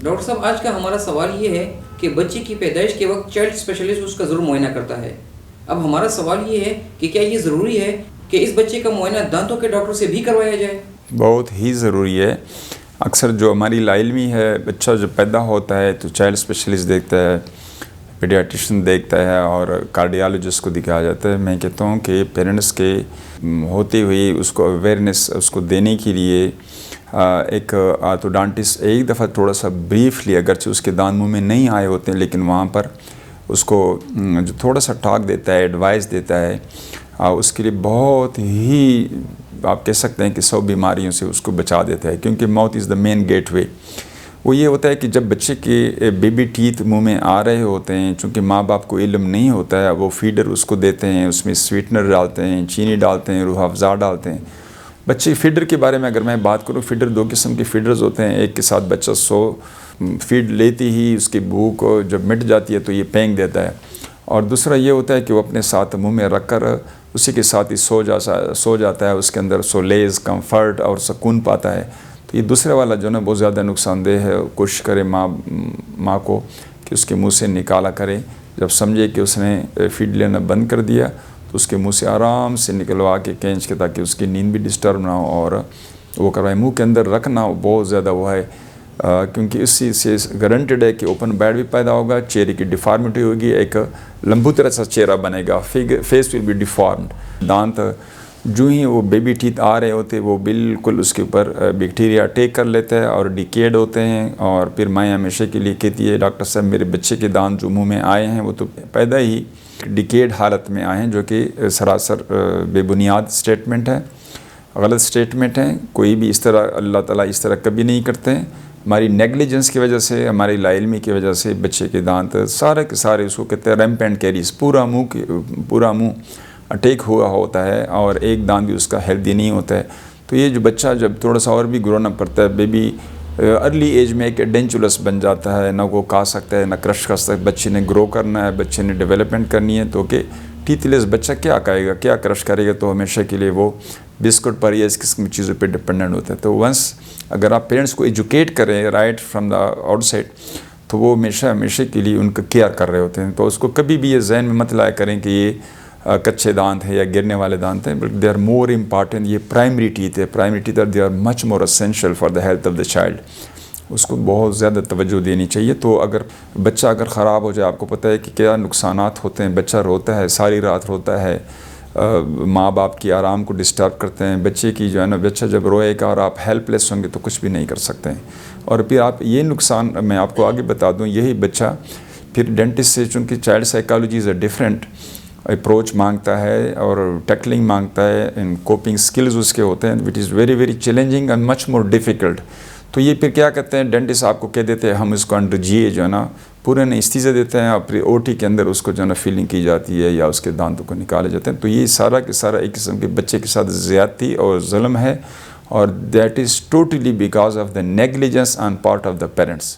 Doctor صاحب آج کا ہمارا سوال یہ ہے کہ بچے کی پیدائش کے وقت چائلڈ اسپیشلسٹ اس کا ضرور معائنہ کرتا ہے. اب ہمارا سوال یہ ہے کہ کیا یہ ضروری ہے کہ اس بچے کا معائنہ دانتوں کے ڈاکٹر سے بھی کروایا جائے؟ بہت ہی ضروری ہے. اکثر جو ہماری لاعلمی ہے، بچہ جب پیدا ہوتا ہے تو چائلڈ اسپیشلسٹ دیکھتا ہے، پیڈیاٹریشن دیکھتا ہے اور کارڈیالوجسٹ کو دکھایا جاتا ہے. میں کہتا ہوں کہ پیرنٹس کے ہوتے ہوئے اس کو اویئرنیس اس کو دینے کے لیے ایک آرتھوڈانٹسٹ ایک دفعہ تھوڑا سا بریفلی، اگرچہ اس کے دانت منہ میں نہیں آئے ہوتے ہیں، لیکن وہاں پر اس کو جو تھوڑا سا ٹاک دیتا ہے، ایڈوائز دیتا ہے، اس کے لیے بہت ہی آپ کہہ سکتے ہیں کہ 100 بیماریوں سے اس کو بچا دیتا ہے. کیونکہ mouth is the main gate وے. وہ یہ ہوتا ہے کہ جب بچے کے بیبی ٹیتھ منہ میں آ رہے ہوتے ہیں، چونکہ ماں باپ کو علم نہیں ہوتا ہے، وہ فیڈر اس کو دیتے ہیں، اس میں سویٹنر ڈالتے ہیں، چینی ڈالتے ہیں، روح افزا ڈالتے ہیں. بچے فیڈر کے بارے میں اگر میں بات کروں، فیڈر 2 قسم کے فیڈرز ہوتے ہیں. ایک کے ساتھ بچہ 100 فیڈ لیتی ہی اس کی بھوک جب مٹ جاتی ہے تو یہ پھینک دیتا ہے، اور دوسرا یہ ہوتا ہے کہ وہ اپنے ساتھ منہ میں رکھ کر اسی کے ساتھ ہی سو جاتا ہے. اس کے اندر سولیز، کمفرٹ اور سکون پاتا ہے. تو یہ دوسرے والا جو نا بہت زیادہ نقصان دہ ہے. کوشش کرے ماں کو کہ اس کے منہ سے نکالا کرے. جب سمجھے کہ اس نے فیڈ لینا بند کر دیا تو اس کے منہ سے آرام سے نکلوا کے کھینچ کے، تاکہ اس کی نیند بھی ڈسٹرب نہ ہو، اور وہ کروائے. منہ کے اندر رکھنا بہت زیادہ وہ ہے، کیونکہ اس چیز سے گارنٹیڈ ہے کہ اوپن بیڈ بھی پیدا ہوگا، چہرے کی ڈیفارمیٹی ہوگی، ایک لمبو طرح سا چہرہ بنے گا، فیس ول بی ڈیفارمڈ. دانت جو ہی وہ بیبی ٹیتھ آ رہے ہوتے وہ بالکل اس کے اوپر بیکٹیریا اٹیک کر لیتا ہے اور ڈیکیڈ ہوتے ہیں. اور پھر مائیں ہمیشہ کے لیے کہتی ہے، ڈاکٹر صاحب میرے بچے کے دانت جو منہ میں آئے ہیں وہ تو پیدا ہی ڈیکیڈ حالت میں آئے ہیں، جو کہ سراسر بے بنیاد اسٹیٹمنٹ ہے، غلط اسٹیٹمنٹ ہے. کوئی بھی اس طرح اللہ تعالیٰ اس طرح کبھی نہیں کرتے ہیں. ہماری نیگلیجنس کی وجہ سے، ہماری لا علمی کی وجہ سے بچے کے دانت سارے کے سارے اس کو کہتے ہیں ریمپینٹ کیریز، پورا منہ اٹیک ہوا ہوتا ہے، اور ایک دانت بھی اس کا ہیلدی نہیں ہوتا ہے. تو یہ جو بچہ جب تھوڑا سا اور بھی گرون اپ کرتا ہے، بیبی ارلی ایج میں ایک ایڈینچولس بن جاتا ہے، نہ وہ کھا سکتا ہے نہ کرش کر سکتا ہے. بچے نے گرو کرنا ہے، بچے نے ڈیولپمنٹ کرنی ہے، تو کہ ٹیتھ لیس بچہ کیا کھائے گا، کیا کرش کرے گا؟ تو ہمیشہ کے لیے وہ بسکٹ پر یا اس قسم کی چیزوں پہ ڈپینڈنٹ ہوتا ہے. تو ونس اگر آپ پیرنٹس کو ایجوکیٹ کریں right from the out side, تو وہ ہمیشہ کے لیے ان کا کیئر کر رہے ہوتے ہیں. تو اس کو کبھی بھی یہ ذہن میں مت لایا کریں کہ یہ کچے دانت ہیں یا گرنے والے دانت ہیں، بلکہ دے آر مور امپارٹینٹ. یہ پرائمری ٹیتھ ہے، primary teeth they are much more essential for the health of the child. اس کو بہت زیادہ توجہ دینی چاہیے. تو اگر بچہ خراب ہو جائے، آپ کو پتہ ہے کہ کیا نقصانات ہوتے ہیں. بچہ روتا ہے، ساری رات روتا ہے، ماں باپ کی آرام کو ڈسٹرب کرتے ہیں. بچے کی جو ہے نا، بچہ جب روئے گا اور آپ ہیلپ لیس ہوں گے تو کچھ بھی نہیں کر سکتے ہیں. اور پھر آپ یہ نقصان میں آپ کو آگے بتا دوں، یہی بچہ پھر ڈینٹسٹ سے، چونکہ child psychology is a different approach مانگتا ہے اور ٹیکلنگ مانگتا ہے، ان کوپنگ سکلز اس کے ہوتے ہیں which is very very challenging and much more difficult. تو یہ پھر کیا کرتے ہیں، ڈینٹسٹ آپ کو کہہ دیتے ہیں ہم اس کو انڈر جی اے جو ہے نا پورے انستھیزیا دیتے ہیں، اور پھر او ٹی کے اندر اس کو جو ہے نا فیلنگ کی جاتی ہے یا اس کے دانتوں کو نکالے جاتے ہیں. تو یہ سارا کے سارا ایک قسم کے بچے کے ساتھ زیادتی اور ظلم ہے، اور that is totally because of the negligence on part of the parents.